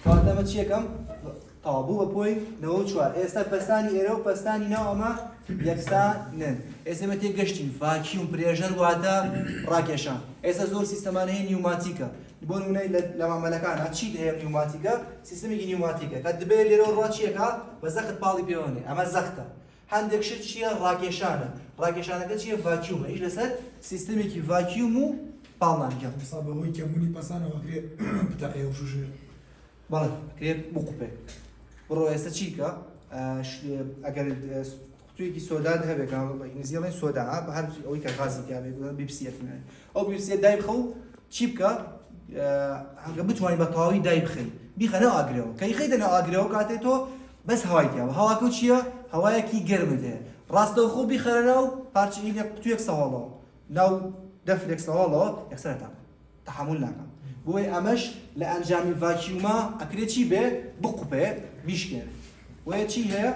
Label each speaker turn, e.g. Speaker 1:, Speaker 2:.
Speaker 1: کاتەمە چیەکەم تابوو بە پۆی 94 ئێستا پەستانی ئێرە و پەستانی ناو ئەمە یەکسانن ئێستا ئێمە تێگەشتین ڤاکیوم پرێژەر واتە ڕاکێشان ئێستا زۆر سیستەمان هەیە نیوماتیکە بۆ نمونەی لە مامەلەکانە چیت هەیە نیوماتیکە سیستەمێکی نیوماتیکە کە دەبێت لێرە ڕوا چیەکە بە زەخت پاڵی پێوەنێ ئەمە زەختە هەندێک شت چییە ڕاکێشانە ڕاکێشانەکە چییە ڤاکیومە هیچ لەسەر سیستەمێکی ڤاکیوم و پاڵنانکە
Speaker 2: حساب بەهۆی کەمبوونی پەسانەوە کرێ بتەقێ و شوشێ
Speaker 1: بەڵێ کرێت بقوپێ بڕۆ ئێستا چیکە ئەگەر قوتوویەکی سۆداد هەبێت ئینگلیزیڵێن سۆدا بە هەر ئەوەی کە غازی تیاابێت بیپسیەتنێ ئەو بیپسیە دای بخە و چی بکە هەنگە بتوانین بە تەواوی دای بخەین بیخەنەوە ئاگرەوە کەی خەیدەنە ئاگرەوە کاتێت تۆ بەس هەوای تیاوە هەواکە چییە هەوایەکی گەرمت هەیە ڕاستەوە خۆ بیخەرەوە پارچەی قوتوویەک سەواڵەوە ناو دەفرێک سەواڵەوە یەکسەرەتان تەحمل ناکەم بۆی ئەمەش لە ئەنجامی ڤاکیوما ئەکرێت چی بێ بقوپێ بیشکێ وەیە چی هەیە